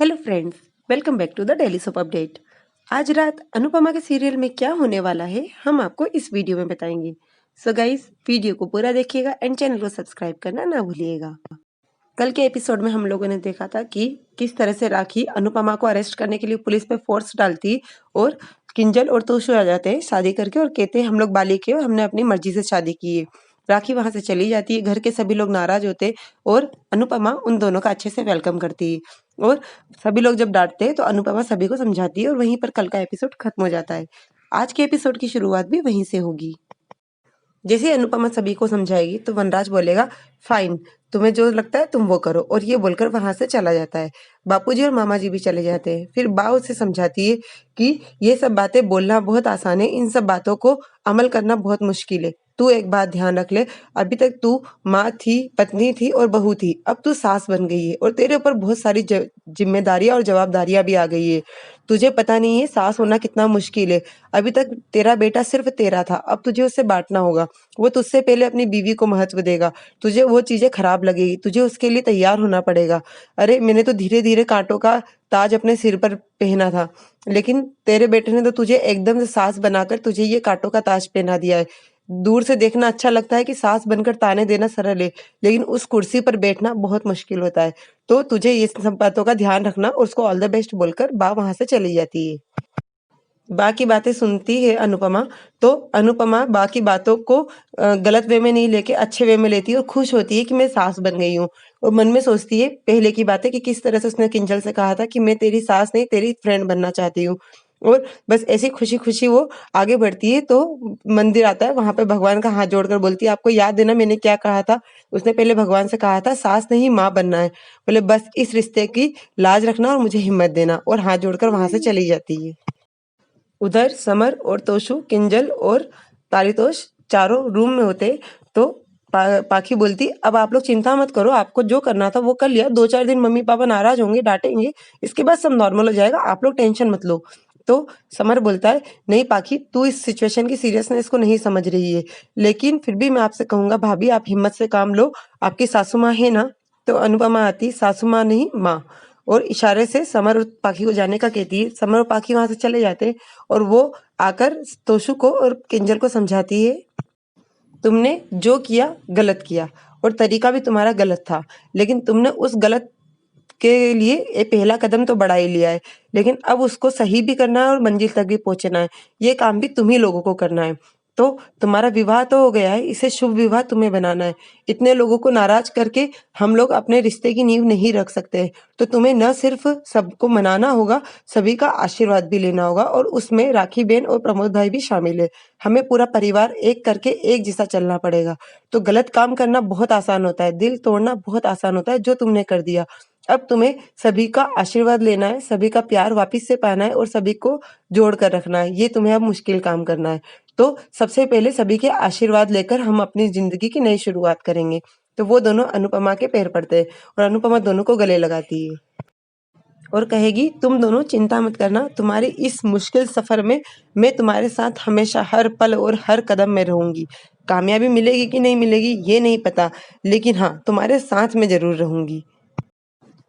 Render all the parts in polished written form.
Hello friends, welcome back to the daily soap update. आज रात अनुपमा के सीरियल में क्या होने वाला है हम आपको इस वीडियो में बताएंगे। सो गाइस, वीडियो को पूरा देखिएगा एंड चैनल को सब्सक्राइब करना ना भूलिएगा। कल के एपिसोड में हम लोगों ने देखा था कि किस तरह से राखी अनुपमा को अरेस्ट करने के लिए पुलिस पे फोर्स डालती और किंजल और तोशु आ जाते हैं शादी करके और कहते हैं हम लोग बालिक के और हमने अपनी मर्जी से शादी की है। राखी वहां से चली जाती है, घर के सभी लोग नाराज होते और अनुपमा उन दोनों का अच्छे से वेलकम करती है और सभी लोग जब डांटते हैं तो अनुपमा सभी को समझाती है और वहीं पर कल का एपिसोड खत्म हो जाता है। आज के एपिसोड की शुरुआत भी वहीं से होगी। जैसे ही अनुपमा सभी को समझाएगी तो वनराज बोलेगा फाइन, तुम्हें जो लगता है तुम वो करो, और ये बोलकर वहां से चला जाता है। बापूजी और मामा जी भी चले जाते हैं। फिर बा उसे समझाती है कि ये सब बातें बोलना बहुत आसान है, इन सब बातों को अमल करना बहुत मुश्किल है। तू एक बात ध्यान रख ले, अभी तक तू माँ थी, पत्नी थी और बहू थी, अब तू सास बन गई है और तेरे ऊपर बहुत सारी जिम्मेदारियां और जवाबदारियां भी आ गई है। तुझे पता नहीं है सास होना कितना मुश्किल है। अभी तक तेरा बेटा सिर्फ तेरा था, अब तुझे उससे बांटना होगा। वो तुझसे पहले अपनी बीवी को महत्व देगा, तुझे वो चीजें खराब लगेगी, तुझे उसके लिए तैयार होना पड़ेगा। अरे मैंने तो धीरे धीरे कांटों का ताज अपने सिर पर पहना था, लेकिन तेरे बेटे ने तो तुझे एकदम से सास बनाकर तुझे ये कांटों का ताज पहना दिया है। दूर से देखना अच्छा लगता है कि सास बनकर ताने देना सरल है, लेकिन उस कुर्सी पर बैठना बहुत मुश्किल होता है। तो तुझे ये सब बातों का ध्यान रखना, और उसको ऑल द बेस्ट बोलकर बा वहां से चली जाती है। बा की बातें सुनती है अनुपमा, तो अनुपमा बा की बातों को गलत वे में नहीं लेके अच्छे वे में लेती है और खुश होती है कि मैं सास बन गई हूँ। और मन में सोचती है पहले की बातें कि किस तरह से उसने किंजल से कहा था कि मैं तेरी सास नहीं तेरी फ्रेंड बनना चाहती हूँ। और बस ऐसी खुशी खुशी वो आगे बढ़ती है। तो मंदिर आता है, वहां पे भगवान का हाथ जोड़कर बोलती है आपको याद है ना मैंने क्या कहा था। उसने पहले भगवान से कहा था सास नहीं माँ बनना है। बोले बस इस रिश्ते की लाज रखना और मुझे हिम्मत देना, और हाथ जोड़कर वहां से चली जाती है। उधर समर और तोशु, किंजल और पारितोष चारों रूम में होते। तो पाखी बोलती अब आप लोग चिंता मत करो, आपको जो करना था वो कर लिया, 2-4 दिन मम्मी पापा नाराज होंगे, डांटेंगे, इसके बाद सब नॉर्मल हो जाएगा, आप लोग टेंशन मत लो। तो समर बोलता है नहीं पाखी, तू इस सिचुएशन की सीरियसनेस को नहीं समझ रही है, लेकिन फिर भी मैं आपसे कहूंगा भाभी आप हिम्मत से काम लो, आपकी सासू माँ है ना। तो अनुपमा आती सासू माँ नहीं माँ, और इशारे से समर और पाखी को जाने का कहती है। समर और पाखी वहां से चले जाते हैं और वो आकर तोशु को और किंजल को समझाती है तुमने जो किया गलत किया और तरीका भी तुम्हारा गलत था, लेकिन तुमने उस गलत के लिए ये पहला कदम तो बढ़ा ही लिया है, लेकिन अब उसको सही भी करना है और मंजिल तक भी पहुंचना है। ये काम भी तुम ही लोगों को करना है। तो तुम्हारा विवाह तो हो गया है, इसे शुभ विवाह तुम्हें बनाना है। इतने लोगों को नाराज करके हम लोग अपने रिश्ते की नींव नहीं रख सकते। तो तुम्हें न सिर्फ सबको मनाना होगा, सभी का आशीर्वाद भी लेना होगा, और उसमें राखी बहन और प्रमोद भाई भी शामिल है। हमें पूरा परिवार एक करके एक जैसा चलना पड़ेगा। तो गलत काम करना बहुत आसान होता है, दिल तोड़ना बहुत आसान होता है, जो तुमने कर दिया। अब तुम्हें सभी का आशीर्वाद लेना है, सभी का प्यार वापिस से पाना है और सभी को जोड़ कर रखना है। ये तुम्हें अब मुश्किल काम करना है। तो सबसे पहले सभी के आशीर्वाद लेकर हम अपनी जिंदगी की नई शुरुआत करेंगे। तो वो दोनों अनुपमा के पैर पड़ते हैं और अनुपमा दोनों को गले लगाती है और कहेगी तुम दोनों चिंता मत करना, तुम्हारी इस मुश्किल सफर में मैं तुम्हारे साथ हमेशा हर पल और हर कदम में रहूंगी। कामयाबी मिलेगी कि नहीं मिलेगी ये नहीं पता, लेकिन हाँ तुम्हारे साथ में जरूर रहूंगी।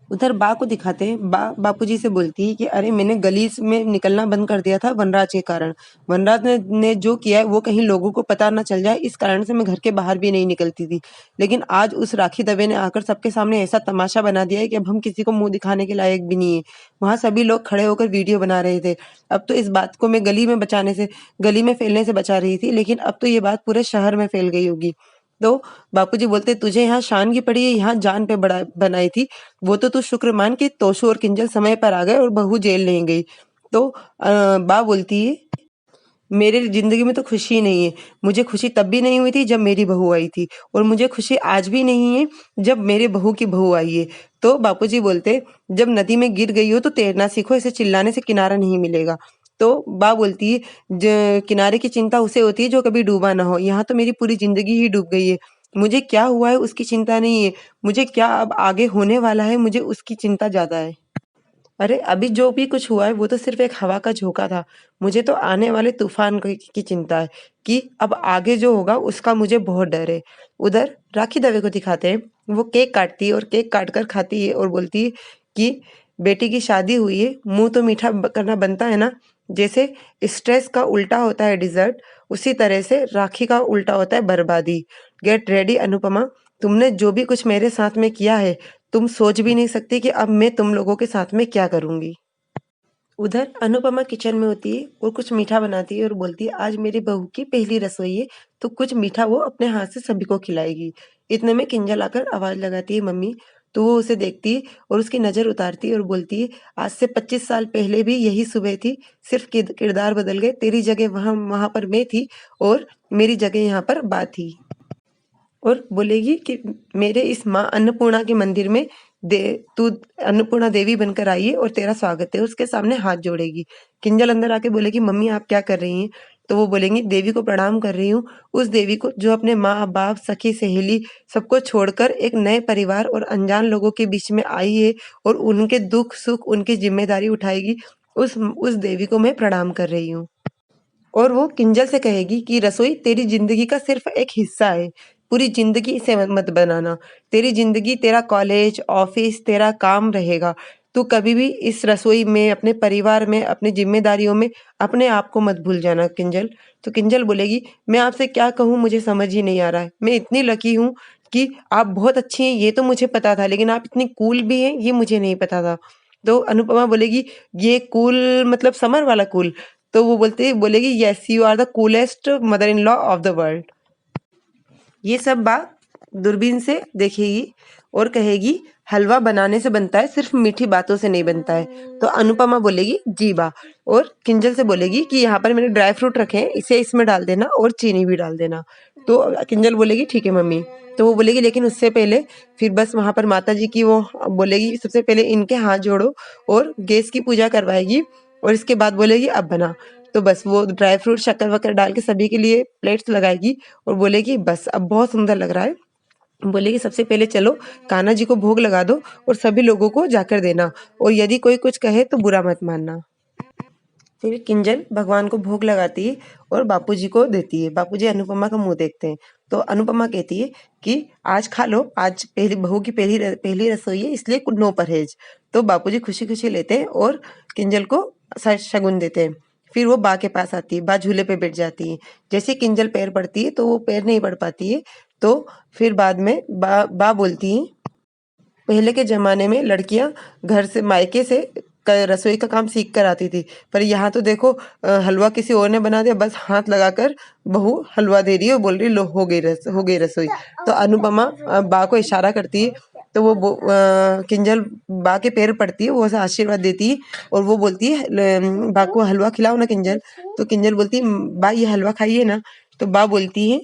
उधर बा को दिखाते हैं। बा बापूजी से बोलती है कि अरे मैंने गली में निकलना बंद कर दिया था वनराज के कारण। वनराज ने जो किया है वो कहीं लोगों को पता ना चल जाए, इस कारण से मैं घर के बाहर भी नहीं निकलती थी। लेकिन आज उस राखी दवे ने आकर सबके सामने ऐसा तमाशा बना दिया है कि अब हम किसी को मुंह दिखाने के लायक भी नहीं है। वहां सभी लोग खड़े होकर वीडियो बना रहे थे। अब तो इस बात को मैं गली में फैलने से बचा रही थी, लेकिन अब तो ये बात पूरे शहर में फैल गई होगी। तो बापूजी बोलते तुझे यहाँ शान की पड़ी है, यहाँ जान पे बड़ा बनाई थी। वो तो तू शुक्र मान कि तोशु और किंजल समय पर आ गए और बहू जेल नहीं गई। तो बा बोलती है मेरे जिंदगी में तो खुशी नहीं है। मुझे खुशी तब भी नहीं हुई थी जब मेरी बहू आई थी, और मुझे खुशी आज भी नहीं है जब मेरे बहू की बहू आई है। तो बापूजी बोलते जब नदी में गिर गई हो तो तैरना सीखो, ऐसे चिल्लाने से किनारा नहीं मिलेगा। तो बा बोलती है किनारे की चिंता उसे होती है जो कभी डूबा ना हो, यहाँ तो मेरी पूरी जिंदगी ही डूब गई है। मुझे क्या हुआ है उसकी चिंता नहीं है, मुझे क्या अब आगे होने वाला है मुझे उसकी चिंता ज्यादा है। अरे अभी जो भी कुछ हुआ है वो तो सिर्फ एक हवा का झोंका था, मुझे तो आने वाले तूफान की चिंता है कि अब आगे जो होगा उसका मुझे बहुत डर है। उधर राखी दवे को दिखाते हैं, वो केक काटती है और केक काट कर खाती है और बोलती है कि बेटी की शादी हुई है, मुंह तो मीठा करना बनता है ना। जैसे स्ट्रेस का उल्टा होता है डिजर्ट, उसी तरह से राखी का उल्टा होता है बर्बादी। गेट रेडी अनुपमा, तुमने जो भी कुछ मेरे साथ में किया है, तुम सोच भी नहीं सकती कि अब मैं तुम लोगों के साथ में क्या करूंगी। उधर अनुपमा किचन में होती है और कुछ मीठा बनाती है और बोलती है आज मेरी बहू की पहली रसोई है, तो कुछ मीठा वो अपने हाथ से सभी को खिलाएगी। इतने में किंजल आकर आवाज लगाती है मम्मी। तो वो उसे देखती है और उसकी नजर उतारती है और बोलती है आज से 25 साल पहले भी यही सुबह थी, सिर्फ किरदार बदल गए। तेरी जगह वहां वहां पर मैं थी और मेरी जगह यहाँ पर बा थी। और बोलेगी कि मेरे इस माँ अन्नपूर्णा के मंदिर में दे तू अन्नपूर्णा देवी बनकर आई है और तेरा स्वागत है। उसके सामने हाथ जोड़ेगी। किंजल अंदर आके बोलेगी मम्मी आप क्या कर रही हैं? तो वो बोलेंगी देवी को प्रणाम कर रही हूँ, उस देवी को जो अपने माँ बाप सखी सहेली सबको छोड़कर एक नए परिवार और अनजान लोगों के बीच में आई है और उनके दुख सुख उनकी जिम्मेदारी उठाएगी, उस देवी को मैं प्रणाम कर रही हूँ। और वो किंजल से कहेगी कि रसोई तेरी जिंदगी का सिर्फ एक हिस्सा है, पूरी जिंदगी इसे मत बनाना। तेरी जिंदगी तेरा कॉलेज ऑफिस तेरा काम रहेगा। तू कभी भी इस रसोई में अपने परिवार में अपनी जिम्मेदारियों में अपने आप को मत भूल जाना किंजल। तो किंजल बोलेगी मैं आपसे क्या कहूँ, मुझे समझ ही नहीं आ रहा है। मैं इतनी लकी हूँ कि आप बहुत अच्छी हैं ये तो मुझे पता था, लेकिन आप इतनी कूल भी हैं ये मुझे नहीं पता था। तो अनुपमा बोलेगी ये कूल मतलब समर वाला कूल? तो वो बोलेगी yes you are the coolest mother in law of the world. ये सब बात दूरबीन से देखेगी और कहेगी हलवा बनाने से बनता है, सिर्फ मीठी बातों से नहीं बनता है। तो अनुपमा बोलेगी जी बा। और किंजल से बोलेगी कि यहाँ पर मैंने ड्राई फ्रूट रखे हैं, इसे इसमें डाल देना और चीनी भी डाल देना। तो किंजल बोलेगी ठीक है मम्मी। तो वो बोलेगी लेकिन उससे पहले फिर बस वहां पर माता जी की वो बोलेगी सबसे पहले इनके हाथ जोड़ो और गैस की पूजा करवाएगी और इसके बाद बोलेगी अब बना। तो बस वो ड्राई फ्रूट शक्कर वक्कर डाल के सभी के लिए प्लेट्स लगाएगी और बोलेगी बस अब बहुत सुंदर लग रहा है। बोलेगी सबसे पहले चलो कान्हा जी को भोग लगा दो और सभी लोगों को जाकर देना, और यदि कोई कुछ कहे तो बुरा मत मानना। फिर किंजल भगवान को भोग लगाती है और बापूजी को देती है। बापूजी अनुपमा का मुंह देखते हैं। तो अनुपमा कहती है कि आज खा लो, आज पहली बहू की पहली रसोई है इसलिए नो परहेज। तो बापूजी खुशी खुशी लेते हैं और किंजल को शगुन देते हैं। फिर वो बा के पास आती है, बा झूले पे बैठ जाती है। जैसे किंजल पैर पड़ती है तो वो पैर नहीं पड़ पाती है। तो फिर बाद में बा बोलती है पहले के जमाने में लड़कियां घर से मायके से रसोई का काम सीख कर आती थी, पर यहाँ तो देखो हलवा किसी और ने बना दिया, बस हाथ लगाकर बहू हलवा दे रही है और बोल रही लो हो गई रसोई। तो अनुपमा बा को इशारा करती है। तो वो किंजल बा के पैर पड़ती है, वो ऐसा आशीर्वाद देती है और वो बोलती है बा को हलवा खिलाओ ना किंजल। तो किंजल बोलती है बा ये हलवा खाइए ना। तो बा बोलती है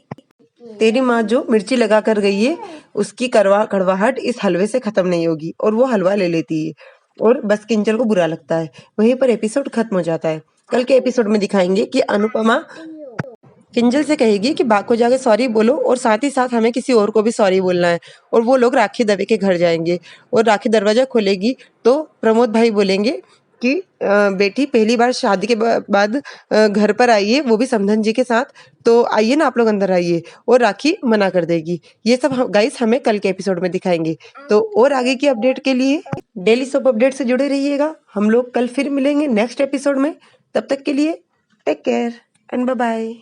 तेरी माँ जो मिर्ची लगा कर गई है उसकी कड़वाहट इस हलवे से खत्म नहीं होगी, और वो हलवा ले लेती है और बस किंजल को बुरा लगता है। वहीं पर एपिसोड खत्म हो जाता है। कल के एपिसोड में दिखाएंगे कि अनुपमा किंजल से कहेगी कि बा को जाके सॉरी बोलो और साथ ही साथ हमें किसी और को भी सॉरी बोलना है, और वो लोग राखी दवे के घर जाएंगे और राखी दरवाजा खोलेगी तो प्रमोद भाई बोलेंगे कि बेटी पहली बार शादी के बाद घर पर आई है, वो भी समधन जी के साथ, तो आइए ना आप लोग अंदर आइए, और राखी मना कर देगी। ये सब गाइस हमें कल के एपिसोड में दिखाएंगे। तो और आगे की अपडेट के लिए डेली सोप अपडेट से जुड़े रहिएगा। हम लोग कल फिर मिलेंगे नेक्स्ट एपिसोड में। तब तक के लिए take care and bye bye.